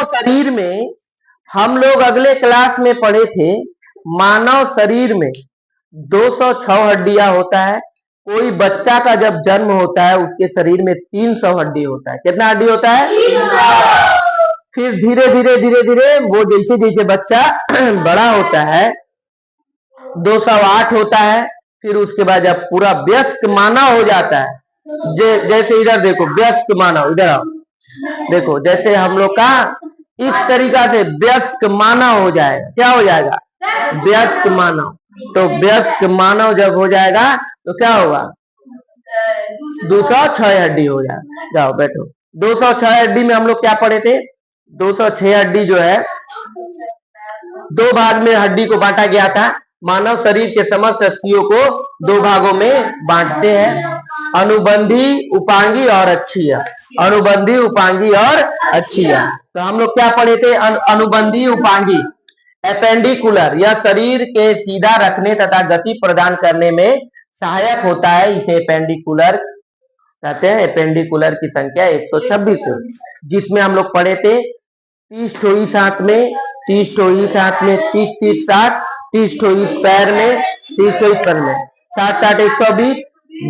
शरीर में हम लोग अगले क्लास में पढ़े थे, मानव शरीर में 206 हड्डियां होता है। कोई बच्चा का जब जन्म होता है उसके शरीर में 300 हड्डी होता है। कितना हड्डी होता है? फिर धीरे धीरे धीरे धीरे वो जैसे जैसे बच्चा बड़ा होता है 208 होता है। फिर उसके बाद जब पूरा वयस्क मानव हो जाता है, जैसे इधर देखो वयस्क मानव, इधर आओ देखो, जैसे हम लोग का इस तरीका से वयस्क मानव हो जाएगा। क्या हो जाएगा? वयस्क मानव। तो वयस्क मानव जब हो जाएगा तो क्या होगा? 206 हड्डी हो जाएगा। जाओ बैठो। 206 हड्डी में हम लोग क्या पढ़े थे? 206 हड्डी जो है दो भाग में हड्डी को बांटा गया था। मानव शरीर के समस्त अस्थियों को दो भागों में बांटते हैं, अनुबंधी, उपांगी और अच्छिया। अनुबंधी, उपांगी और अच्छिया। तो हम लोग क्या पढ़े थे? अनुबंधी, उपांगी। एपेंडिकुलर, यह शरीर के सीधा रखने तथा गति प्रदान करने में सहायक होता है, इसे एपेंडिकुलर कहते हैं। एपेंडिकुलर की संख्या 126 है, जिसमें हम लोग पढ़े थे 30 ठो इस हाथ में, 30 ठो इस हाथ में, 30 60, 30 ठो इस पैर में, 30 ठो इस पैर में, 60 60 120,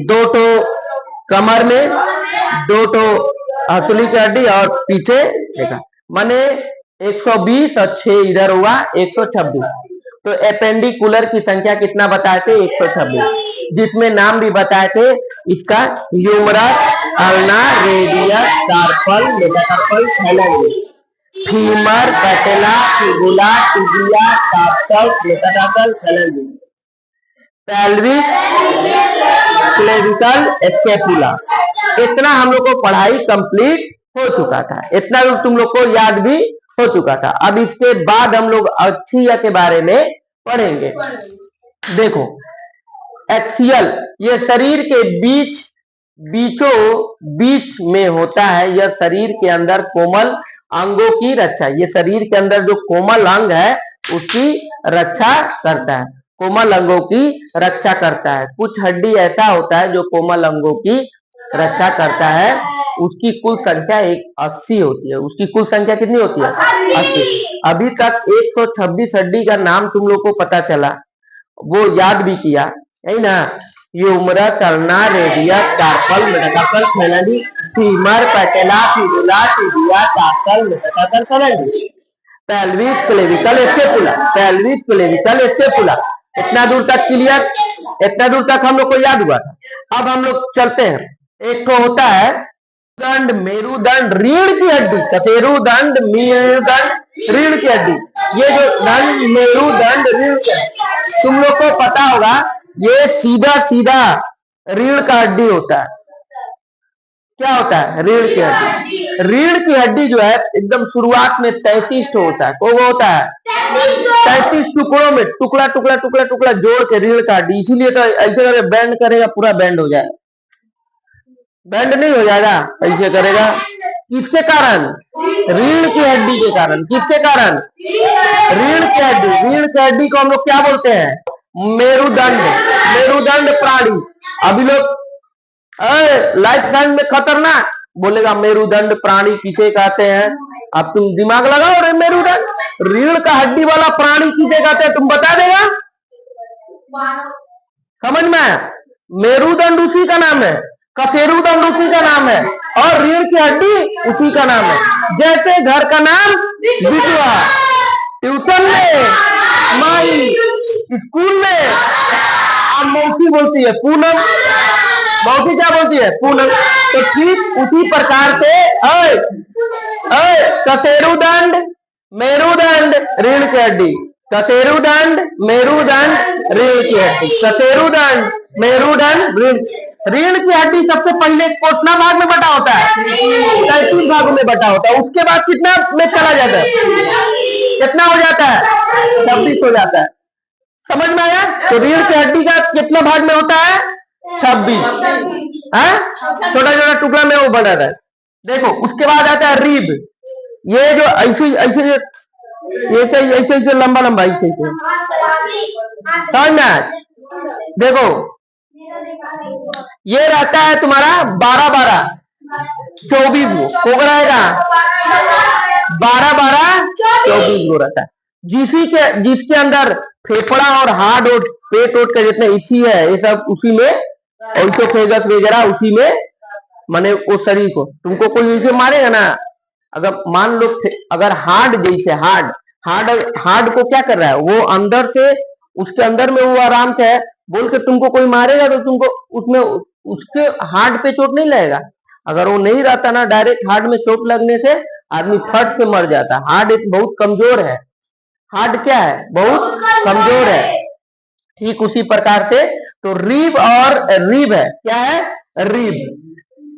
2 ठो कमर में, 2 ठो हथेली की हड्डी और पीछे देखा, माने 120 और 6 इधर हुआ 126। तो एपेंडिकुलर की संख्या कितना बताए थे? 126, जिसमें नाम भी बताए थे इसका humerus, ulna, radius, carpal, metacarpal, thalamus, femur, patella, fibula, tibia, carpal, metacarpal, thalamus, pelvis, clavicle, scapula. इतना हम लोग को पढ़ाई कंप्लीट हो चुका था, इतना तुम लोग को याद भी हो चुका था। अब इसके बाद हम लोग अक्षीय के बारे में पढ़ेंगे। देखो एक्सियल, ये शरीर के बीच में होता है। यह शरीर के अंदर कोमल अंगों की रक्षा, ये शरीर के अंदर जो कोमल अंग है उसकी रक्षा करता है, कोमल अंगों की रक्षा करता है। कुछ हड्डी ऐसा होता है जो कोमल अंगों की रक्षा करता है। उसकी कुल संख्या 80 होती है। उसकी कुल संख्या कितनी होती है? 80। अभी तक 126 हड्डी का नाम तुम लोग को पता चला, वो याद भी किया, है ना? Humerus, ulna, radius, carpal, metacarpal, thalamus, femur, patella, fibula, tibia, carpal, metacarpal, thalamus, pelvis, clavicle, scapula. Pelvis, clavicle, scapula. इतना दूर तक क्लियर? इतना दूर तक हम लोग को याद हुआ था। अब हम लोग चलते हैं। एक तो होता है दंड, मेरुदंड, रीढ़ की हड्डी, कशेरुदंड, मेरुदंड, रीढ़ की हड्डी। ये जो दंड, मेरुदंड, रीढ़ की हड्डी तुम लोग को पता होगा, ये सीधा सीधा रीढ़ का हड्डी होता है। क्या होता है? रीढ़ की हड्डी। रीढ़ की हड्डी जो है एकदम शुरुआत में 33 ठो होता है। वो होता है 33 टुकड़ों में, टुकड़ा टुकड़ा टुकड़ा टुकड़ा जोड़ के रीढ़ का हड्डी। इसीलिए तो ऐसे बैंड करेगा, पूरा बैंड हो जाएगा। बैंड नहीं हो जाएगा, ऐसे करेगा। किसके कारण? रीढ़ की हड्डी के कारण। किसके कारण? रीढ़ की हड्डी। रीढ़ की हड्डी को हम लोग क्या बोलते हैं? मेरुदंड। मेरुदंड प्राणी। अभी लोग लाइफ साइंस में खतरनाक बोलेगा मेरुदंड प्राणी किसे कहते हैं। अब तुम दिमाग लगाओ रे, मेरुदंड रीढ़ का हड्डी वाला प्राणी किसे कहते हैं? तुम बता देगा? समझ में आया? मेरुदंड उसी का नाम है, कशेरुदंड उसी का नाम है, और रीढ़ की हड्डी उसी का नाम है। जैसे घर का नाम बिटुआ, ट्यूशन में माई, स्कूल में अब मौसी बोलती है पूनम। मौसी क्या बोलती है? पूनम। तो ठीक उसी प्रकार से कशेरुदंड, मेरुदंड, रीढ़ की हड्डी, कशेरुदंड, मेरुदंड, रीढ़ की हड्डी, कशेरुदंड, मेरुदंड, रीढ़ की हड्डी सबसे पहले कितना भाग में बटा होता है? 33 भागों में बटा होता है। उसके बाद कितना में चला जाता है? कितना हो जाता है? 26 हो जाता है। समझ में आया? तो रीढ़ की हड्डी का कितना भाग में होता है? 26। छोटा छोटा टुकड़ा में वो बना रहता है। देखो उसके बाद आता है रीब। ये जो ऐसे ऐसे ऐसे ऐसे लंबा लंबा ऐसे समझ में? देखो ये रहता है तुम्हारा 12 12 24 को रहेगा 12 24 गो रहता है। जिसके अंदर फेफड़ा और हार्ट और पेट ओट का जितने इसी है ये सब उसी में, ऑइसोफेगस वगैरह उसी में, माने वो शरीर को तुमको कोई ऐसे मारेगा ना, अगर मान लो अगर हार्ट जैसे हार्ट हार्ट को क्या कर रहा है वो अंदर से, उसके अंदर में वो आराम से है, बोल के तुमको कोई मारेगा तो तुमको उसमें उसके हार्ट पे चोट नहीं लगेगा। अगर वो नहीं रहता ना, डायरेक्ट हार्ट में चोट लगने से आदमी फट से मर जाता। हार्ट एक बहुत कमजोर है, हार्ट क्या है बहुत कमजोर है। ठीक उसी प्रकार से तो रिब और रिब है, क्या है रिब,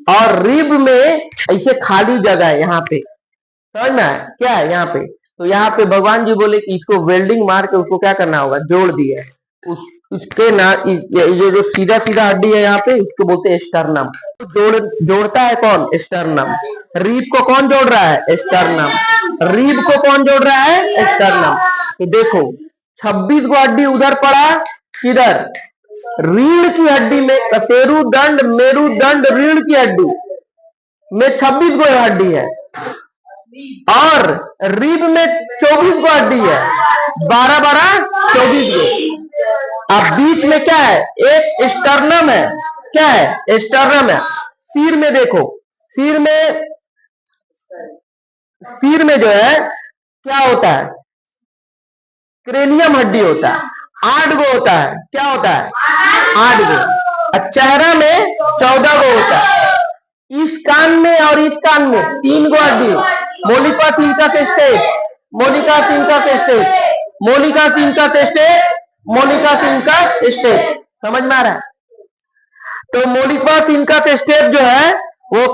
और रिब में ऐसे खाली जगह है यहाँ पे, समझ में आया क्या है यहाँ पे। तो यहाँ पे भगवान जी बोले कि इसको वेल्डिंग मार के उसको क्या करना होगा, जोड़ दिया उसके ना ये जो सीधा सीधा हड्डी है यहाँ पे इसको बोलते हैं स्टर्नम। जोड़ता है कौन, स्टर्नम। रीब को कौन जोड़ रहा है, स्टर्नम। रीब को कौन जोड़ रहा है, स्टर्नम। तो देखो 26 गो हड्डी उधर पड़ा, किधर रीढ़ की हड्डी में, कशेरुदंड मेरुदंड रीढ़ की हड्डी में 26 गो हड्डी है, और रिब में 24 गो हड्डी है, 12 24 गो। अब बीच में क्या है, एक स्टर्नम है, क्या है स्टर्नम है। सिर में देखो, सिर में जो है क्या होता है, क्रेनियम हड्डी होता है, 8 गो होता है, क्या होता है 8 गो। चेहरा में 14 गो होता है। इस कान में और इस कान में 3 गो हड्डी, मोलिका सिंका टेस्टेट, मोलिका सिंका टेस्टेट, मोलिका सिंका टेस्टेट, मोलिका सिंका टेस्टेट, समझ में आ रहा है। तो मोलिका सिंका टेस्टेट जो है वो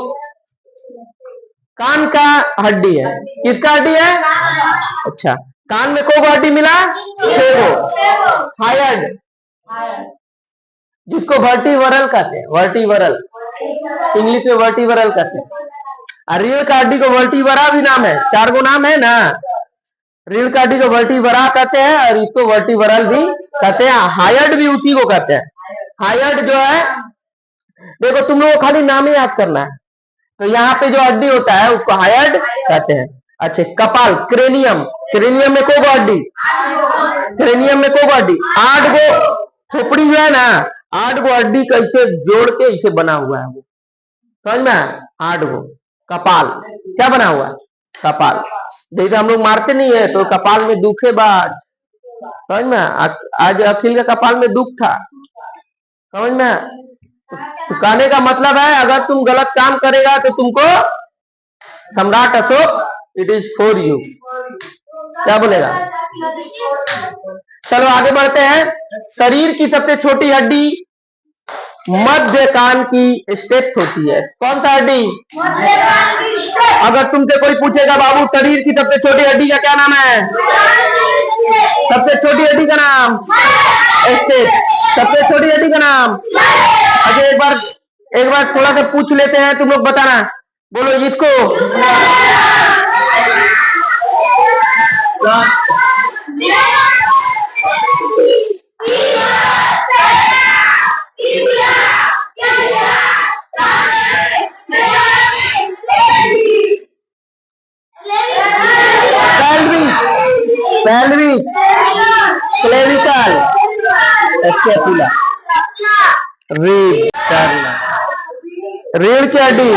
कान का हड्डी है, किसका हड्डी है, अच्छा कान में को हड्डी मिला, 6 गो। हायर्ड जिसको वर्टिवरल कहते हैं, वर्टिवरल इंग्लिश में वर्टिवरल कहते हैं। रीढ़ का हड्डी को वर्टिवरा भी नाम है, 4 गो नाम है ना। रीढ़ का हड्डी को वर्टिवरा कहते हैं और इसको वर्टिवरल भी कहते हैं। हायर्ड भी उसी को कहते हैं। हायर्ड जो है देखो तुम लोग को खाली नाम ही याद करना है। तो यहाँ पे जो हड्डी होता है उसको हायर्ड कहते हैं। अच्छा कपाल, क्रेनियम, क्रेनियम में को हड्डी, क्रेनियम में को हड्डी 8 गो। खोपड़ी जो है ना 8 गो हड्डी कैसे जोड़ के इसे बना हुआ है वो, समझ में 8 गो। कपाल क्या बना हुआ है, कपाल। देखिए हम लोग मारते नहीं है तो कपाल में दुख है बाज, समझ में। आज अखिल का कपाल में दुख था, समझ में। तो कहने का मतलब है अगर तुम गलत काम करेगा तो तुमको सम्राट Ashok it is for you, क्या बोलेगा। चलो आगे बढ़ते हैं। शरीर की सबसे छोटी हड्डी मध्य कान की स्टेप्स होती है। कौन सा हड्डी, अगर तुमसे कोई पूछेगा बाबू शरीर की सबसे छोटी हड्डी का क्या नाम है, सबसे छोटी हड्डी का नाम स्टेप, सबसे छोटी हड्डी का नाम। अच्छा एक बार थोड़ा सा पूछ लेते हैं, तुम लोग बताना, बोलो इसको पेल्विक, क्लेविकल, स्कैपुला, रीढ़, रीढ़ की हड्डी,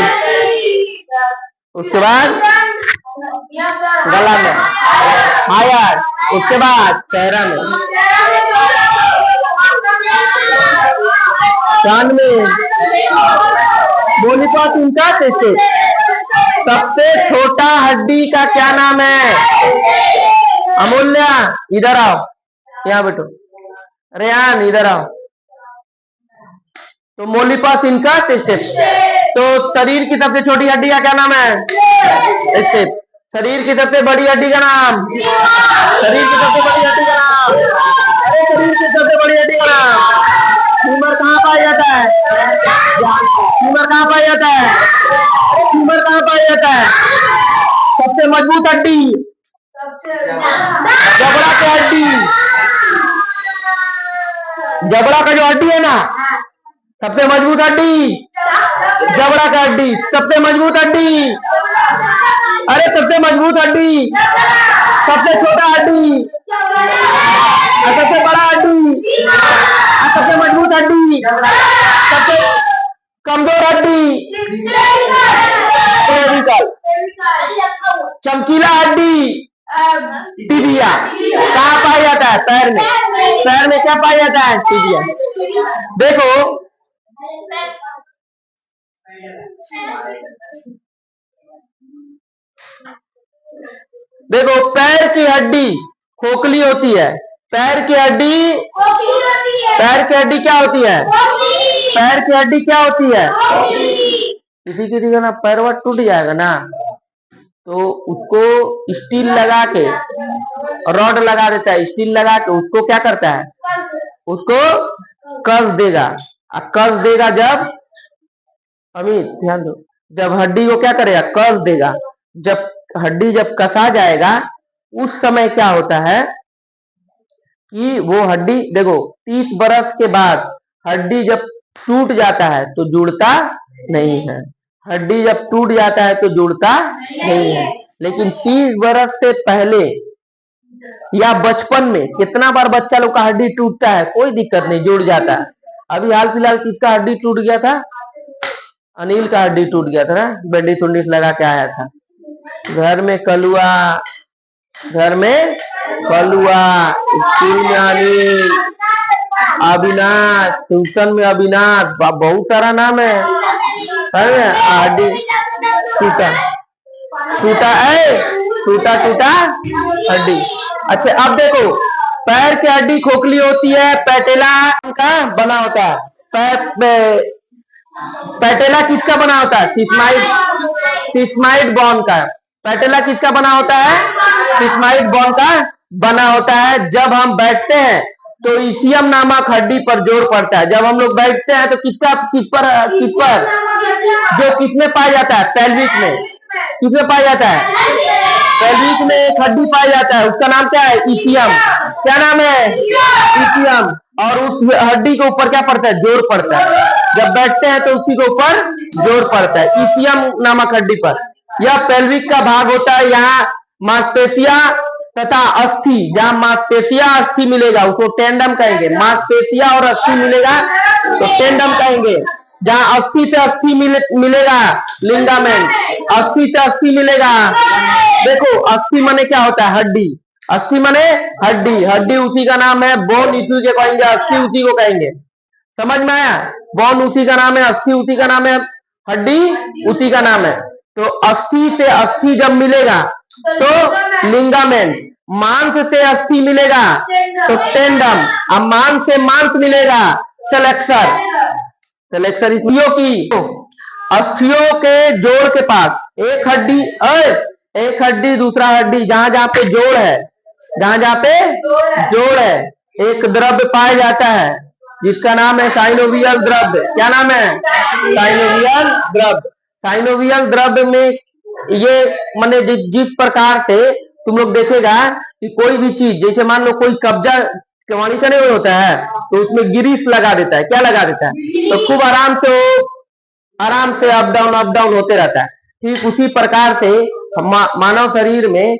उसके बाद गला में, हायर, उसके बाद चेहरा में, कान में, मोलिका सिंका टेस्टेट। सबसे छोटा हड्डी का क्या नाम है, अमूल्या इधर आओ, यहाँ बैठो, रेहान इधर आओ। तो मोलिका सिंका टेस्टेट। तो शरीर की सबसे छोटी हड्डी का क्या नाम है, स्टेप। शरीर की सबसे बड़ी हड्डी का नाम, शरीर की सबसे बड़ी हड्डी का नाम, अरे शरीर की सबसे बड़ी हड्डी का नाम। फीमर कहाँ पाया जाता है, फीमर कहाँ पाया जाता है, फीमर कहाँ पाया जाता है। सबसे मजबूत हड्डी जबड़ा की हड्डी, जबड़ा का जो हड्डी है ना सबसे मजबूत हड्डी, जबड़ा का हड्डी सबसे मजबूत हड्डी, अरे सबसे मजबूत हड्डी, सबसे छोटा हड्डी, सबसे बड़ा हड्डी, सबसे मजबूत हड्डी, सबसे कमजोर हड्डी, चमकीला हड्डी, टिबिया। कहाँ पाया जाता है? पैर में। पैर में क्या पाया जाता है? टिबिया। देखो देखो पैर की हड्डी खोखली होती है। पैर की हड्डी पैर की हड्डी क्या होती है? पैर की हड्डी क्या होती है? किसी किसी का ना पैरवा टूट जाएगा ना, तो उसको स्टील लगा के, रॉड लगा देता है, स्टील लगा के उसको क्या करता है? उसको कस देगा। कस देगा जब, अमित ध्यान दो, जब हड्डी को क्या करेगा? कस देगा। जब हड्डी जब कसा जाएगा उस समय क्या होता है कि वो हड्डी, देखो 30 बरस के बाद हड्डी जब टूट जाता है तो जुड़ता नहीं है। हड्डी जब टूट जाता है तो जुड़ता नहीं है। लेकिन 30 बरस से पहले या बचपन में कितना बार बच्चा लोग का हड्डी टूटता है, कोई दिक्कत नहीं, जुड़ जाता है। अभी हाल फिलहाल किसका हड्डी टूट गया था? अनिल का हड्डी टूट गया था ना, बैंडेज उंडेज लगा के आया था। घर में कलुआ, घर में कलुआ, स्कूल में अनिल, अविनाश, ट्यूशन में अविनाश, बहुत सारा नाम है। हड्डी टूटा टूटा टूटा टूटा हड्डी। अच्छा अब देखो, पैर की हड्डी खोखली होती है, पैटेला का बना होता है। पैटेला किसका बना होता है? सिस्माइड बोन का। पैटेला किसका बना होता है? सिस्माइड बोन का बना होता है। जब हम बैठते हैं तो इसियम नामक हड्डी पर जोर पड़ता है। जब हम लोग बैठते हैं तो किस पर जो किसमें पाया जाता है? पेल्विक में। किसमें पाया जाता है? पेल्विक में एक हड्डी पाया जाता है, उसका नाम क्या है? इसियम। क्या नाम है? इसियम। और उस हड्डी के ऊपर क्या पड़ता है? जोर पड़ता है। जब बैठते हैं तो उसी के ऊपर जोर पड़ता है, इसियम नामक हड्डी पर। यह पेल्विक का भाग होता है। यहाँ मांसपेशियां तथा अस्थि, जहां मांसपेशियां अस्थि मिलेगा उसको टेंडम कहेंगे। मांसपेशियां और अस्थि मिलेगा तो टेंडम कहेंगे। जहां अस्थि से अस्थि मिलेगा लिंगामेंट। अस्थि से अस्थि मिलेगा, देखो अस्थि माने क्या होता है? हड्डी। अस्थि माने हड्डी। हड्डी उसी का नाम है, बोन इसी के कहेंगे, अस्थि उसी को कहेंगे। समझ में आया? बोन उसी का नाम है, अस्थि उसी का नाम है, हड्डी उसी का नाम है। तो अस्थि से अस्थि जब मिलेगा तो लिंगामेंट, मांस से अस्थि मिलेगा तो टेंडम, अब मांस से मांस मिलेगा सेलेक्सर। सेलेक्सर अस्थियों की, अस्थियों के जोड़ के पास एक हड्डी दूसरा हड्डी, जहां जहां पे जोड़ है, जहां जहां पे जोड़ है, एक द्रव्य पाया जाता है जिसका नाम है साइनोवियल द्रव्य। क्या नाम है? साइनोवियल द्रव्य। साइनोवियल द्रव्य में ये माने जिस प्रकार से तुम लोग देखेगा कि कोई भी चीज, जैसे मान लो कोई कब्जा कमानी करने में होता है तो उसमें गिरीस लगा देता है। क्या लगा देता है? तो खूब आराम से अप डाउन होते रहता है। ठीक उसी प्रकार से मानव शरीर में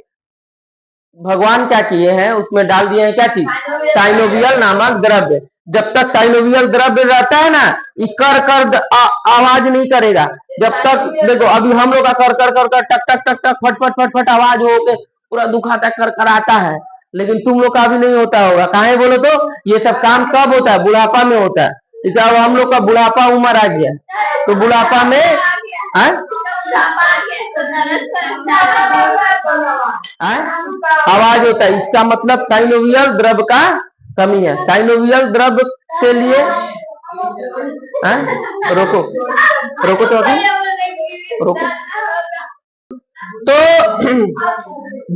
भगवान क्या किए हैं, उसमें डाल दिए हैं क्या चीज? साइनोवियल नामक द्रव्य। जब तक साइनोवियल द्रव्य रहता है ना, ये कर आवाज नहीं करेगा। जब तक देखो अभी हम लोग का कर टक टक टक टक फट फट फट फट आवाज हो के पूरा दुखाता कर आता है, लेकिन तुम लोग का भी नहीं होता होगा। काहे बोलो तो? ये सब काम कब होता है? बुढ़ापा में होता है। जैसे अब हम लोग का बुढ़ापा उम्र आ गया तो बुढ़ापा में आवाज होता है। इसका मतलब साइनोवियल द्रव्य का कमी है। साइनोवियल द्रव्य के लिए रोको तो अभी रोको। तो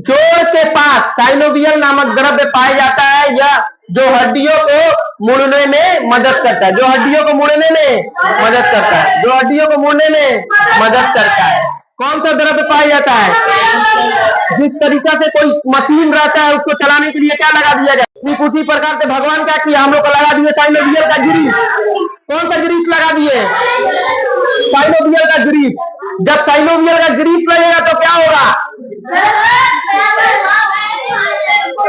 जोड़ के पास साइनोवियल नामक द्रव्य पाया जाता है, यह जो हड्डियों को मुड़ने में मदद करता है। जो हड्डियों को मुड़ने में मदद करता है, जो हड्डियों को मुड़ने में मदद करता है। कौन सा द्रव्य पाया जाता है? जिस तरीका से कोई मशीन रहता है उसको चलाने के लिए क्या लगा दिया जाए? ठीक उसी प्रकार से भगवान क्या किया? हम लोग को लगा दिए साइनोवियल का ग्रीस। कौन सा ग्रीस लगा दिए? साइनोवियल का ग्रीस। जब साइनोवियल का ग्रीस लगेगा तो क्या होगा?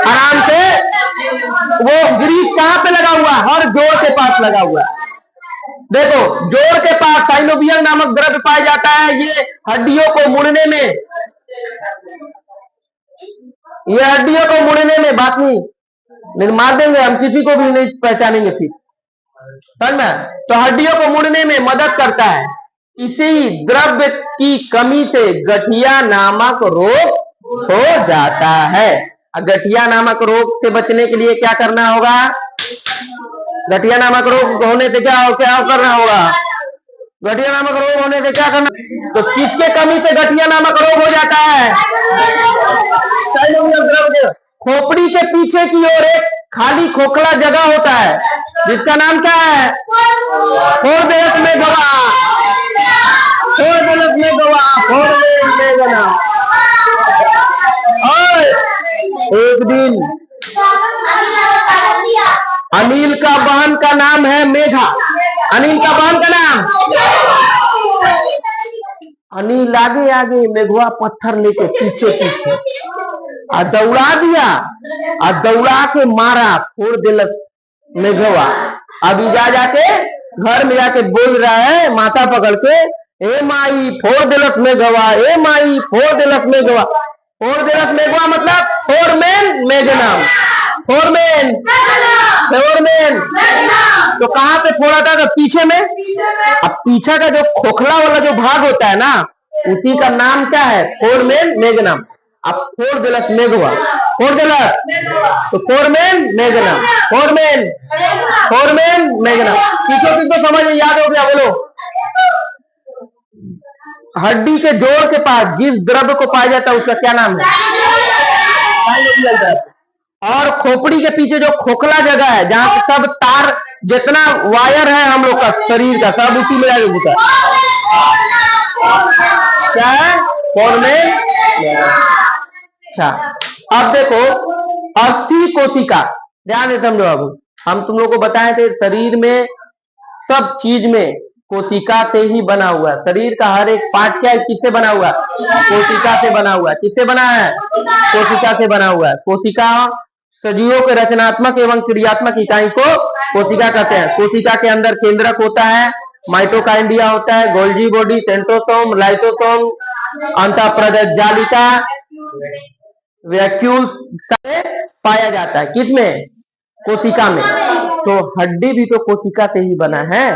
आराम से। वो ग्रीस कहां पे लगा हुआ है? हर जोड़ के पास लगा हुआ है। देखो, जोड़ के पास साइनोवियल नामक द्रव्य पाया जाता है। ये हड्डियों को मुड़ने में, ये हड्डियों को मुड़ने में, बात नहीं मार देंगे हम, किसी को भी नहीं पहचानेंगे फिर, समझ में? तो हड्डियों को मुड़ने में मदद करता है। इसी द्रव्य की कमी से गठिया नामक रोग हो जाता है। गठिया नामक रोग से बचने के लिए क्या करना होगा? गठिया नामक रोग होने से क्या करना होगा? गठिया नामक रोग होने से क्या करना? तो किसके कमी से गठिया नामक रोग हो जाता है? खोपड़ी के पीछे की ओर एक खाली खोखला जगह होता है जिसका नाम क्या है? फोरदेलस मेगवा। फोरदेलस मेगवा, फोरदेलस मेगवा। और एक दिन अनिल का बहन का नाम है मेघा। अनिल का बहन का नाम, अनिल आगे आगे, मेघवा पत्थर लेके पीछे पीछे और दौड़ा दिया और दौड़ा के मारा, फोड़ दिलस मेघवा। अभी जाके घर में जाके बोल रहा है माथा पकड़ के, ए माई फोड़ दिलस मेघवा, ए माई फोड़ दिलस मेघवा। फोड़ दिलस मेघवा मतलब फोरमेन मैग्नम। Foramen, foramen. तो कहां पे फोड़ा था? तो पीछे में। अब पीछे का जो खोखला वाला जो भाग होता है ना, उसी का नाम क्या है? Foramen magnum. अब फोड़ दिलस मेघवा, फोड़ दिलस, तो foramen magnum, foramen, foramen magnum. किसको समझ में याद हो गया? बोलो। हड्डी के जोड़ के पास जिस द्रव्य को पाया जाता है उसका क्या नाम है? और खोपड़ी के पीछे जो खोखला जगह है जहां पे सब तार, जितना वायर है हम लोग का शरीर का, सब उसी में आगे घुसा। क्या है? फोरमेन। अच्छा, अब देखो, अस्थि कोशिका, ध्यान से समझो। अब हम तुम लोग को बताए थे शरीर में सब चीज में कोशिका से ही बना हुआ है। शरीर का हर एक पार्ट क्या है? किससे बना हुआ है? कोशिका से बना हुआ है। किससे बना है? कोशिका से बना हुआ है। कोशिका सजीवों के रचनात्मक एवं क्रियात्मक इकाई को कोशिका कहते हैं। कोशिका के अंदर केंद्रक होता है, माइटोकाइंडिया होता है, गोल्जी बॉडी, सेंट्रोसोम, लाइसोसोम, अंतःप्रजालिका, वैक्यूल से पाया जाता है। किसमें? कोशिका में। तो हड्डी भी तो कोशिका से ही बना है।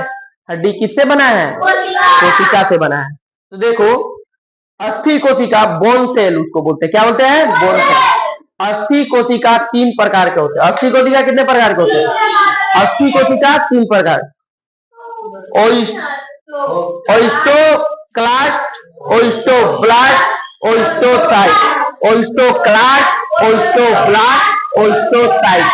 हड्डी किससे बना है? कोशिका से बना है। तो देखो, अस्थि कोशिका, बोन सेल उसको बोलते हैं। क्या बोलते हैं? Bone cell. अस्थि कोशिका 3 प्रकार के होते हैं। अस्थि कोशिका कितने प्रकार के होते हैं? अस्थि कोशिका 3 प्रकार। ओस्टोक्लास्ट, ओस्टोब्लास्ट, ओस्टोसाइट। ओस्टोक्लास्ट, ओस्टोब्लास्ट, ओस्टोसाइट।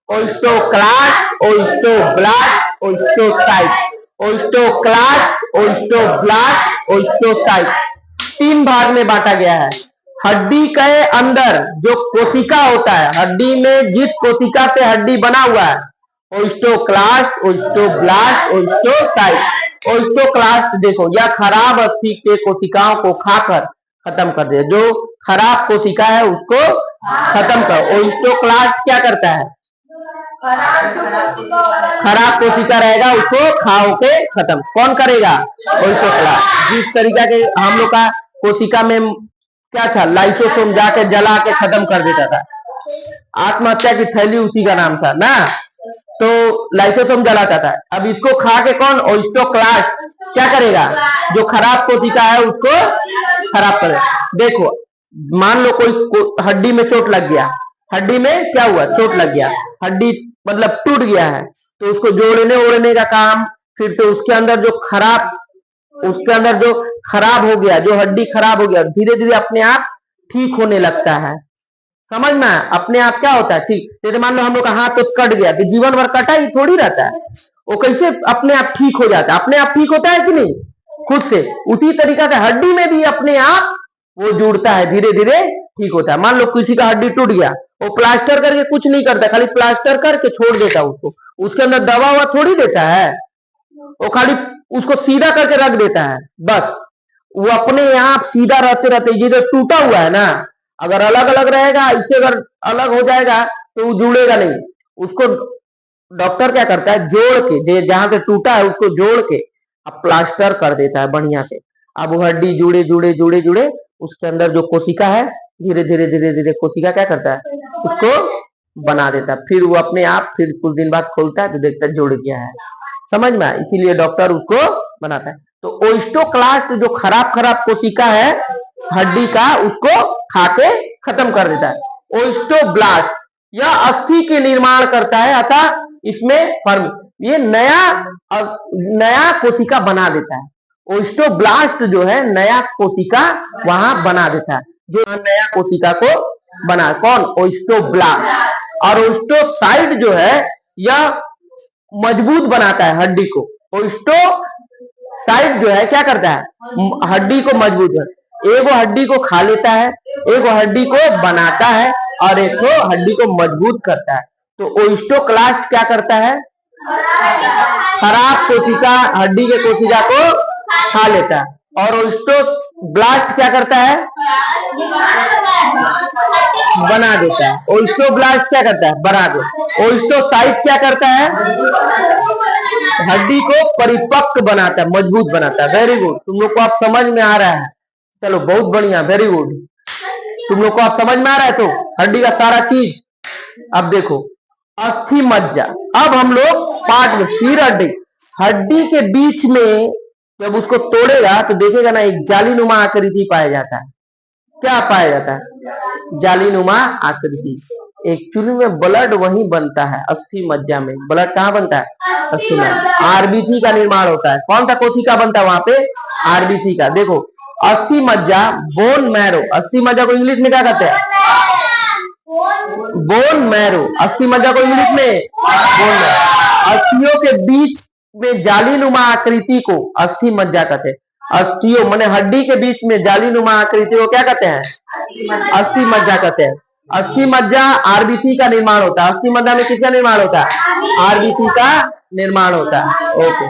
ओस्टोक्लास्ट, ओस्टोब्लास्ट, ओस्टोसाइट। ओस्टोक्लास्ट, ओस्टोब्लास्ट, ओस्टोसाइट। 3 भाग में बांटा गया है। हड्डी के अंदर जो कोशिका होता है, हड्डी में जिस कोशिका से हड्डी बना हुआ है, ओस्टोक्लास्ट, ओस्टोब्लास्ट, ओस्टोसाइट। ओस्टोक्लास्ट देखो, यह खराब अस्थि के कोशिकाओं को खाकर खत्म कर दे। जो खराब कोशिका है उसको खत्म कर। ओस्टोक्लास्ट क्या करता है? खराब कोशिका रहेगा उसको खाओ के खत्म। कौन करेगा? ओस्टोक्लास्ट। जिस तरीका के हम लोग का कोशिका में क्या था? लाइसोसोम जाके जला के खत्म कर देता था। आत्महत्या की थैली उसी का नाम था ना, तो लाइसोसोम जलाता था। अब इसको खा के कौन? ओस्टोक्लास्ट क्या करेगा? जो खराब कोशिका है उसको खराब करेगा। देखो, मान लो कोई हड्डी में चोट लग गया, हड्डी में क्या हुआ? चोट लग गया, हड्डी मतलब टूट गया है, तो उसको जोड़ने ओढ़ने का काम, फिर से उसके अंदर जो खराब हो गया, जो हड्डी खराब हो गया, धीरे धीरे अपने आप ठीक होने लगता है। समझ में? अपने आप क्या होता है? ठीक। जैसे मान लो हम लोग का हाथ तो कट गया, तो जीवन भर कटा ही थोड़ी रहता है। वो कैसे अपने आप ठीक हो जाता है? अपने आप ठीक होता है कि नहीं? खुद से। उसी तरीका से हड्डी में भी अपने आप वो जुड़ता है, धीरे धीरे ठीक होता है। मान लो किसी का हड्डी टूट गया, वो प्लास्टर करके कुछ नहीं करता, खाली प्लास्टर करके छोड़ देता उसको। उसके अंदर दवा हुआ थोड़ी देता है, वो खाली उसको सीधा करके रख देता है बस। वो अपने आप सीधा रहते रहते, ये जो टूटा हुआ है ना, अगर अलग अलग रहेगा, इससे अगर अलग हो जाएगा तो वो जुड़ेगा नहीं। उसको डॉक्टर क्या करता है, जोड़ के, जहां से टूटा है उसको जोड़ के अब प्लास्टर कर देता है बढ़िया से। अब वो हड्डी जुड़े जुड़े जुड़े जुड़े, उसके अंदर जो कोशिका है, धीरे धीरे धीरे धीरे कोशिका क्या करता है, उसको बना देता है। फिर वो अपने आप फिर कुछ दिन बाद खोलता है तो देखता है जुड़ गया है। समझ में आया? इसीलिए डॉक्टर उसको बनाता है। तो ओस्टोक्लास्ट जो खराब खराब कोशिका है हड्डी का, उसको खा के खत्म कर देता है। ओस्टोब्लास्ट यह अस्थि के निर्माण करता है, अतः इसमें फर्म ये नया कोशिका बना देता है। ओस्टोब्लास्ट जो है नया कोशिका वहां बना देता है, जो नया कोशिका को बना, कौन? ओस्टोब्लास्ट। और ओस्टोसाइट जो है यह मजबूत बनाता है हड्डी को। ओस्टोसाइट जो है क्या करता है, हड्डी को मजबूत है। एगो हड्डी को खा लेता है, एगो हड्डी को बनाता है, और एक को हड्डी को मजबूत करता है। तो ओस्टोक्लास्ट क्या करता है, खराब कोशिका हड्डी के कोशिका को खा लेता है। और ओस्टोब्लास्ट क्या करता है, बना देता है। ओस्टोब्लास्ट क्या करता है, बना दे। ओस्टोसाइट क्या करता है, हड्डी को परिपक्व बनाता है, मजबूत बनाता है। वेरी गुड, तुम लोग को आप समझ में आ रहा है। चलो बहुत बढ़िया, वेरी गुड, तुम लोग को आप समझ में आ रहा है। तो हड्डी का सारा चीज। अब देखो अस्थि मज्जा। अब हम लोग पार्ट में फिर हड्डी के बीच में जब उसको तोड़ेगा तो देखेगा ना, एक जालीनुमा आकृति पाया जाता है। क्या पाया जाता है, जालीनुमा आकृति। एक्चुअली में ब्लड वहीं बनता है, अस्थि मज्जा में। ब्लड कहाँ बनता है, अस्थि में। आरबीसी का निर्माण होता है। कौन सा कोशिका बनता है वहां पे, आरबीसी का। देखो अस्थि मज्जा, बोन मैरो। अस्थि मज्जा को इंग्लिश में क्या कहते हैं, बोन मैरो। अस्थि मज्जा को इंग्लिश में बोन मैरो। अस्थियों के बीच में जालीनुमा आकृति को अस्थि मज्जा कहते हैं। अस्थियों माने हड्डी के बीच में जालीनुमा आकृति को क्या कहते हैं, अस्थि मज्जा कहते हैं। अस्थि मज्जा आरबीसी का निर्माण होता है। अस्थि मज्जा में किसका निर्माण होता है, आरबीसी का निर्माण होता है। ओके।